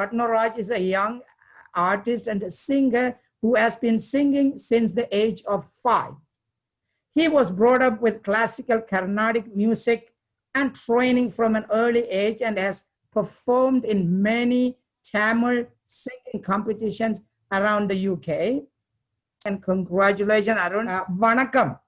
Ratnaraj is a young artist and a singer who has been singing since the age of 5. He was brought up with classical Carnatic music and training from an early age and has performed in many Tamil singing competitions around the UK. And congratulations, Arun. Vanakkam.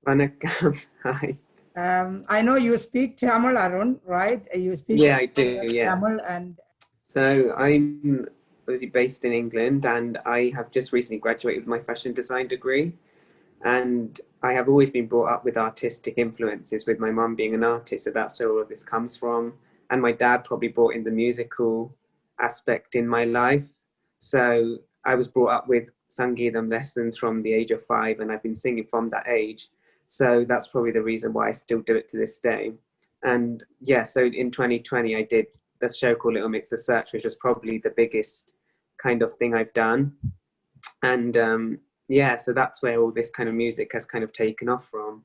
Vanakkam. Hi. I know you speak Tamil, Arun, right? You speak I do, Tamil. And so I'm obviously based in England, and I have just recently graduated with my fashion design degree. And I have always been brought up with artistic influences, with my mum being an artist, so that's where all of this comes from. And my dad probably brought in the musical aspect in my life. So I was brought up with Sangeetam lessons from the age of 5, and I've been singing from that age. So that's probably the reason why I still do it to this day. And yeah, so in 2020, I did the show called Little Mix The Search, which was probably the biggest kind of thing I've done. And yeah, so that's where all this kind of music has kind of taken off from.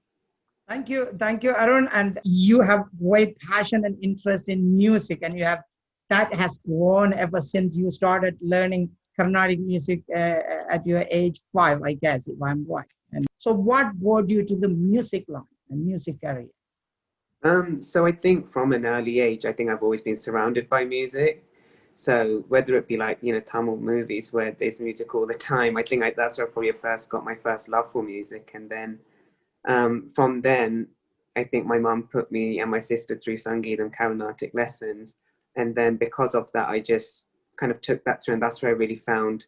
Thank you, Arun. And you have great passion and interest in music, and that has grown ever since you started learning Carnatic music at your age 5, I guess, if I'm right. And so, what brought you to the music line and music career? So I think from an early age, I think I've always been surrounded by music. So whether it be like, Tamil movies where there's music all the time, I think that's where I probably first got my first love for music. And then from then, I think my mum put me and my sister through Sangeet and Carnatic lessons. And then because of that, I just kind of took that through, and that's where I really found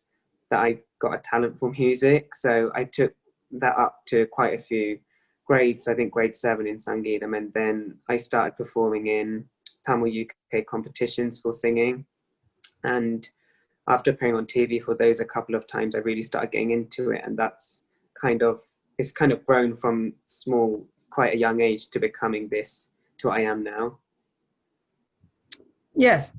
that I've got a talent for music. So I took that up to quite a few grades, I think grade 7 in Sangeetam. And then I started performing in Tamil UK competitions for singing. And after appearing on TV for those a couple of times, I really started getting into it. And it's kind of grown from small, quite a young age to becoming to what I am now. Yes,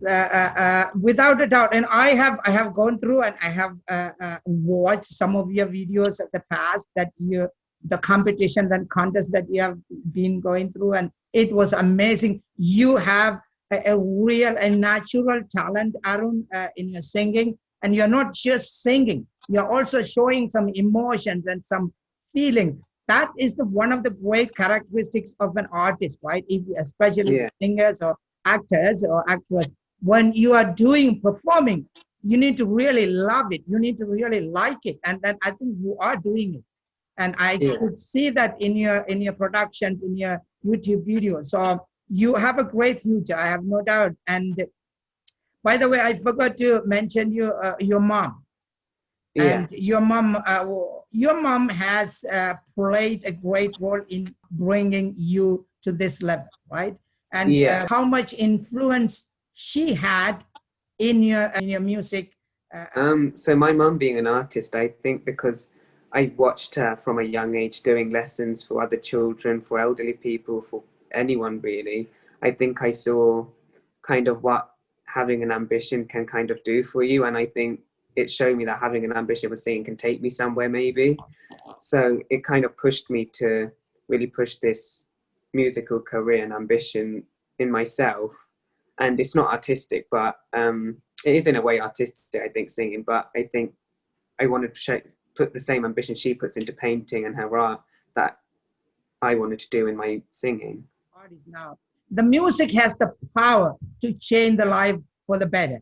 without a doubt. And I have gone through and I have watched some of your videos of the past, the competitions and contests that you have been going through, and it was amazing. You have a real and natural talent, Arun, in your singing, and you're not just singing, you're also showing some emotions and some feeling. That is one of the great characteristics of an artist, right? Especially singers or actors or actresses. When you are performing, you need to really love it. You need to really like it, and then I think you are doing it. And I could see that in your productions, in your YouTube videos. So you have a great future, I have no doubt. And by the way, I forgot to mention your mom. And your mom has played a great role in bringing you to this level, right? And how much influence she had in your music. So my mum being an artist, I think because I watched her from a young age doing lessons for other children, for elderly people, for anyone really. I think I saw kind of what having an ambition can kind of do for you. And I think it showed me that having an ambition with singing can take me somewhere maybe. So it kind of pushed me to really push this musical career and ambition in myself. And it's not artistic, but it is in a way artistic, I think, singing. But I think I wanted to put the same ambition she puts into painting and her art that I wanted to do in my singing. Now, the music has the power to change the life for the better,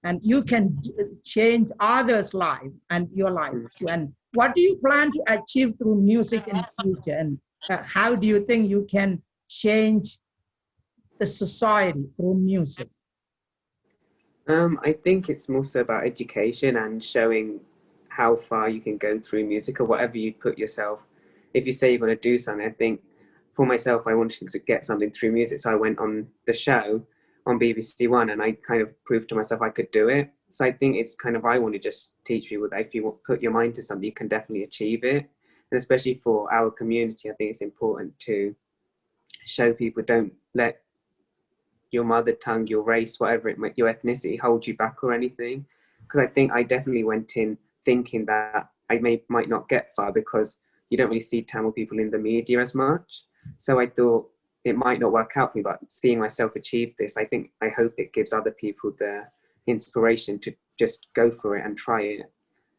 and you can change others' life and your life too. And what do you plan to achieve through music in the future? And how do you think you can change the society through music? I think it's more so about education and showing how far you can go through music or whatever you put yourself. If you say you're going to do something, I think for myself, I wanted to get something through music. So I went on the show on BBC One and I kind of proved to myself I could do it. So I think it's kind of, I want to just teach people that if you put your mind to something, you can definitely achieve it. And especially for our community, I think it's important to show people, don't let your mother tongue, your race, whatever it might, your ethnicity hold you back or anything. Because I think I definitely went in thinking that I might not get far because you don't really see Tamil people in the media as much. So I thought it might not work out for me, but seeing myself achieve this, I hope it gives other people the inspiration to just go for it and try it.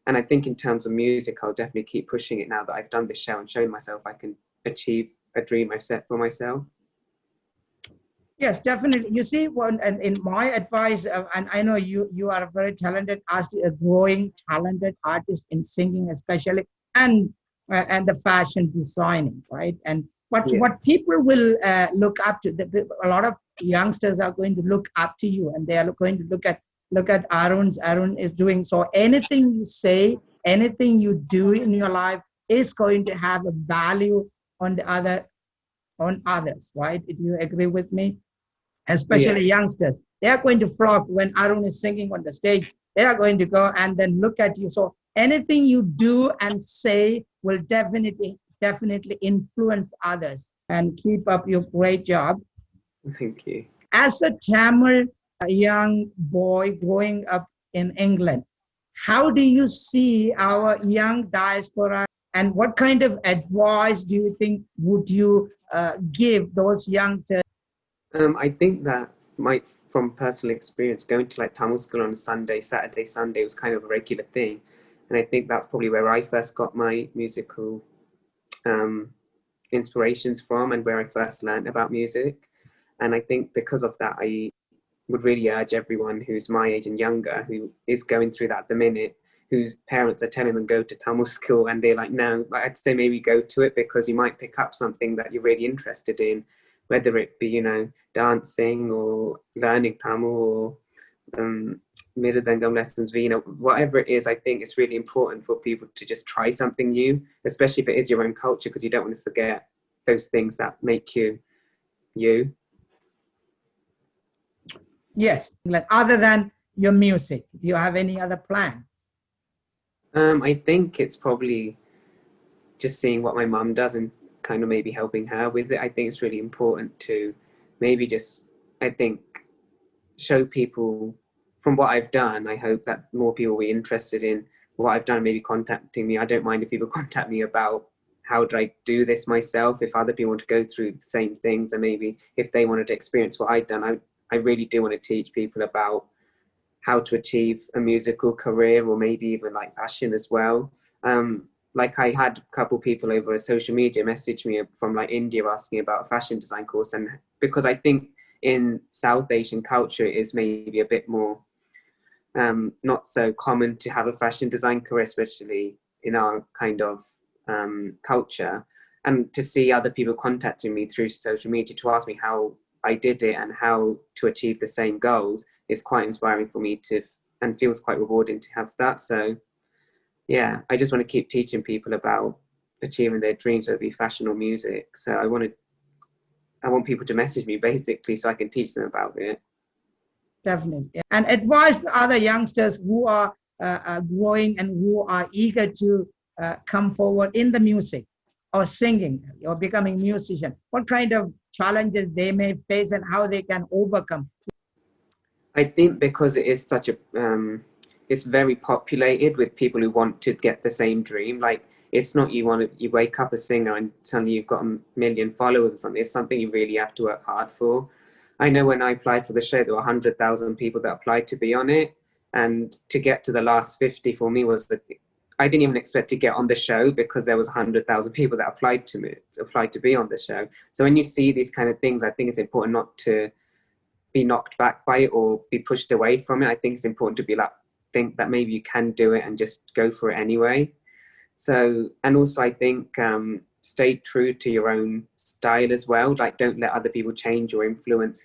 And I think in terms of music, I'll definitely keep pushing it now that I've done this show and shown myself I can achieve a dream I set for myself. Yes, definitely. You see, one and in my advice, and I know you are a very talented artist, a growing talented artist in singing, especially, and the fashion designing, right? And Yeah. what people will look up to, a lot of youngsters are going to look up to you, and they are going to look at Arun is doing so. Anything you say, anything you do in your life is going to have a value on the other on others, right? Do you agree with me? Yeah. Especially youngsters. They are going to flock when Arun is singing on the stage. They are going to go and then look at you. So anything you do and say will definitely influence others. And keep up your great job. Thank you. As a Tamil young boy growing up in England, how do you see our young diaspora, and what kind of advice do you think would you give those youngsters? I think that from personal experience, going to like Tamil school on a Sunday, Saturday, Sunday was kind of a regular thing. And I think that's probably where I first got my musical inspirations from and where I first learned about music. And I think because of that, I would really urge everyone who's my age and younger, who is going through that at the minute, whose parents are telling them go to Tamil school and they're like, no, I'd say maybe go to it because you might pick up something that you're really interested in, whether it be, dancing or learning Tamil or Miradangam lessons, whatever it is. I think it's really important for people to just try something new, especially if it is your own culture, because you don't want to forget those things that make you you. Yes, like other than your music, do you have any other plans? I think it's probably just seeing what my mum does and kind of maybe helping her with it. I think it's really important to maybe just, I think, show people from what I've done. I hope that more people will be interested in what I've done, maybe contacting me. I don't mind if people contact me about how do I do this myself, if other people want to go through the same things, and maybe if they wanted to experience what I've done. I really do want to teach people about how to achieve a musical career, or maybe even like fashion as well. Like I had a couple people over social media message me from like India asking about a fashion design course, and because I think in South Asian culture it is maybe a bit more not so common to have a fashion design career, especially in our kind of culture. And to see other people contacting me through social media to ask me how I did it and how to achieve the same goals is quite inspiring for me and feels quite rewarding to have that. So yeah, I just want to keep teaching people about achieving their dreams, whether it be fashion or music. So I want people to message me basically so I can teach them about it. Definitely. And advise the other youngsters who are growing and who are eager to come forward in the music or singing or becoming musician, what kind of challenges they may face and how they can overcome. I think because it is such a, it's very populated with people who want to get the same dream. Like it's not you wake up a singer and suddenly you've got a million followers or something. It's something you really have to work hard for. I know when I applied for the show, there were 100,000 people that applied to be on it, and to get to the last 50 for me I didn't even expect to get on the show because there was 100,000 people that applied to be on the show. So when you see these kind of things, I think it's important not to be knocked back by it or be pushed away from it. I think it's important to be like, think that maybe you can do it and just go for it anyway. So, and also I think stay true to your own style as well. Like don't let other people change or influence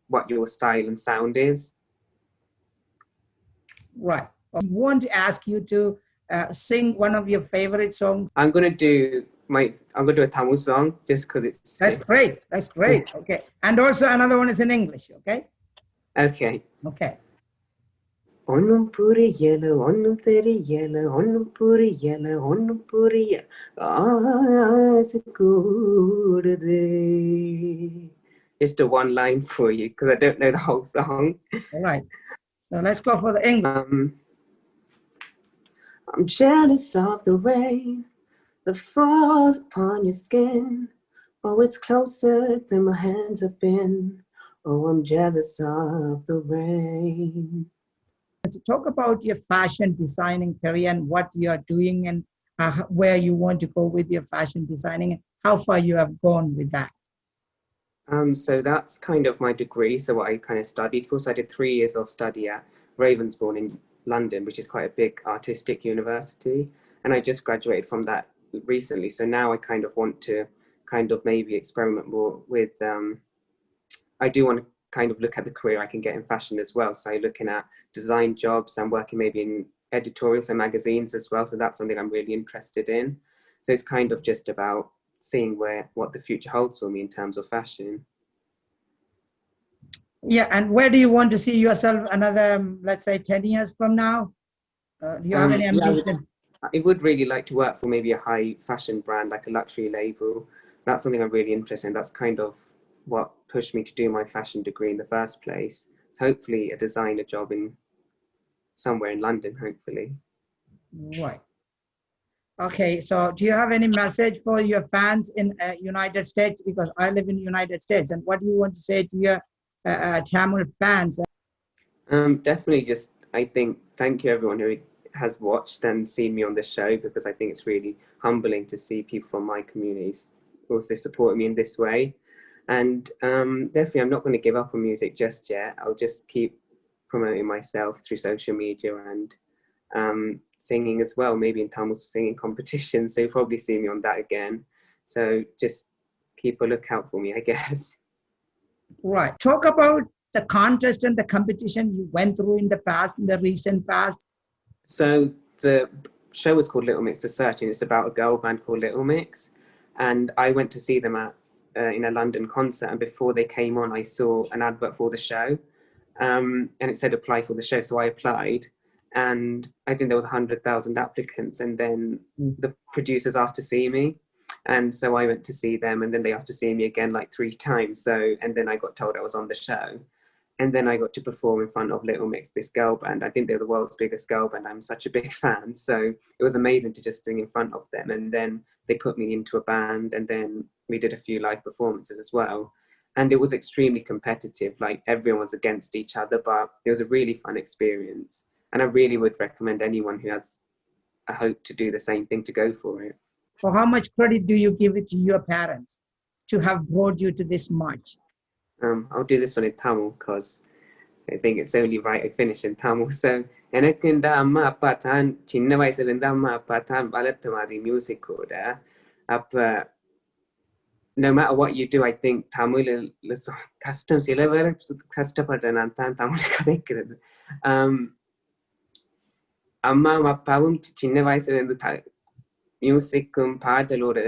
what your style and sound is. Right. I want to ask you to sing one of your favorite songs. I'm gonna do a Tamil song just because That's great. That's great. Okay. And also another one is in English. Okay. Okay. Okay. ஒன்னும் புரியல ஒன்னும் தெரியல ஒன்னும் புரியல ஒன்னும் புரிய ஆசை கூடுது. Just a one line for you because I don't know the whole song. All right. So let's go for the English. I'm jealous of the rain that falls upon your skin. Oh, it's closer than my hands have been. Oh, I'm jealous of the rain. Let's talk about your fashion designing career and what you are doing and where you want to go with your fashion designing and how far you have gone with that. So that's kind of my degree. So what I kind of studied for. So I did 3 years of study at Ravensbourne in London, which is quite a big artistic university. And I just graduated from that recently. So now I kind of want to kind of maybe experiment more with, I do want to kind of look at the career I can get in fashion as well. So looking at design jobs and working maybe in editorials and magazines as well. So that's something I'm really interested in. So it's kind of just about seeing what the future holds for me in terms of fashion. Yeah, and where do you want to see yourself another, let's say, 10 years from now? Do you have any ambition? I would really like to work for maybe a high fashion brand, like a luxury label. That's something I'm really interested in. That's kind of what pushed me to do my fashion degree in the first place. So hopefully a designer job in somewhere in London, hopefully. Right. Okay, so do you have any message for your fans in United States? Because I live in the United States, and what do you want to say to your Tamil fans? Definitely just, I think, thank you everyone who has watched and seen me on the show, because I think it's really humbling to see people from my communities also supporting me in this way. And definitely I'm not going to give up on music just yet. I'll just keep promoting myself through social media and singing as well, maybe in Tamil singing competitions. So you'll probably see me on that again. So just keep a lookout for me, I guess. Right. Talk about the contest and the competition you went through in the past, in the recent past. So the show was called Little Mix The Search, and it's about a girl band called Little Mix. And I went to see them at in a London concert, and before they came on, I saw an advert for the show, and it said apply for the show. So I applied, and I think there was 100,000 applicants, and then the producers asked to see me. And so I went to see them, and then they asked to see me again like 3 times. So, and then I got told I was on the show. And then I got to perform in front of Little Mix, this girl band. I think they're the world's biggest girl band. I'm such a big fan. So it was amazing to just sing in front of them. And then they put me into a band, and then we did a few live performances as well. And it was extremely competitive. Like everyone was against each other, but it was a really fun experience. And I really would recommend anyone who has a hope to do the same thing to go for it. Or how much credit do you give it to your parents to have brought you to this much? I'll do this one in Tamil because I think it's only right I finish in Tamil. So எனக்கு இந்த அம்மா அப்பா தான் சின்ன வயசுல இருந்து அம்மா அப்பா தான் வளர்த்த மாதிரி மியூசிக்கோட. அப்ப no matter what you do, I think Tamil கஷ்டம் சில பேர் கஷ்டப்படுற நான் தான் தமிழ் கதைக்கிறது. அம்மா அப்பாவும் சின்ன வயசுல இருந்து மியூசிக்கும் பாடலோட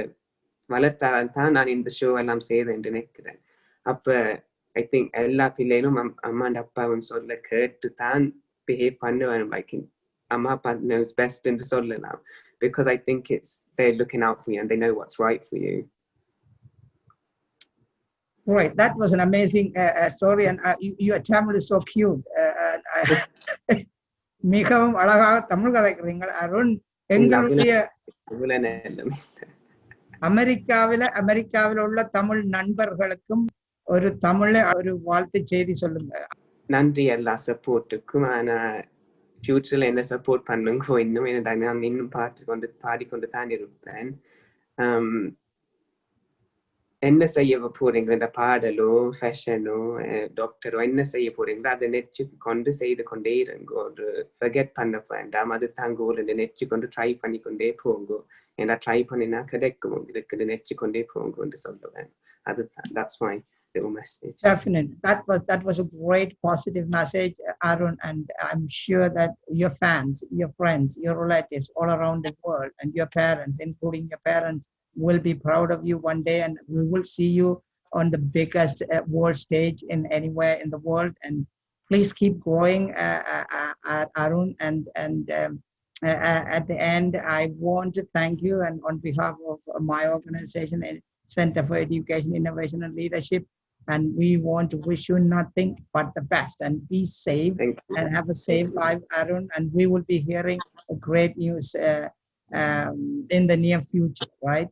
வளர்த்தால் தான் நான் இந்த ஷோ எல்லாம் செய்தேன் என்று நினைக்கிறேன். அப்ப I think எல்லா பிள்ளைகளும் அம்மா அப்பாவும் சொல்ல கேட்டு தான் behave பண்ணுவேன். Like அம்மா அப்பா knows best என்று சொல்லலாம், because I think they're looking out for you and they know what's right for you. Right, that was an amazing story, and your Tamil is so cute. மிகவும் அழகாக தமிழ் கதைக்கிறீங்க அருண். எங்களுடைய அமெரிக்காவில் உள்ள தமிழ் நண்பர்களுக்கும் ஒரு தமிழ ஒரு வாழ்த்து செய்தி சொல்லுங்க. நன்றி எல்லா சப்போர்ட்டுக்கும். ஆனா ஃபியூச்சர்ல என்ன சப்போர்ட் பண்ணுங்க, இன்னும் நான் இன்னும் பாடிக்கொண்டு தான் இருப்பேன். என்ன செய்ய போறீங்க, இந்த பாடலோ ஃபேஷனோ டாக்டரோ என்ன செய்ய போறீங்களோ அதை நெச்சு கொண்டு செய்து கொண்டே இருங்க. ஒரு ஃபர்கெட் பண்ண வேண்டாம். அது தாங்க ஒரு நெச்சு கொண்டு ட்ரை பண்ணிக்கொண்டே போங்க. ஏன்னா ட்ரை பண்ணினா கிடைக்கும் உங்களுக்கு, நெச்சு கொண்டே போங்கன்னு சொல்லுவேன். அதுதான், that's my little message. Definitely, that was a great positive message, Arun, and I'm sure that your fans, your friends, your relatives all around the world, and your parents, including your parents, will be proud of you one day, and we will see you on the biggest world stage in anywhere in the world. And please keep growing, Arun. And at the end, I want to thank you, and on behalf of my organization, Center for Education, Innovation, and Leadership, and we want to wish you nothing but the best, and be safe and have a safe life, Arun. And we will be hearing great news in the near future, right?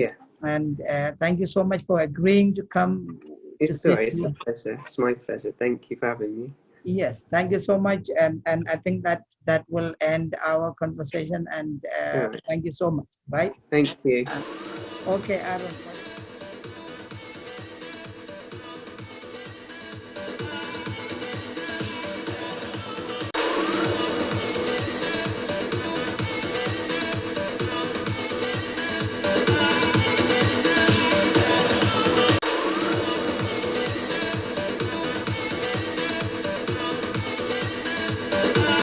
Yeah. And thank you so much for agreeing to come. It's a pleasure. It's my pleasure. Thank you for having me. Yes, thank you so much, and I think that that will end our conversation. And All right. thank you so much. Right? Thank you. Okay, Aaron.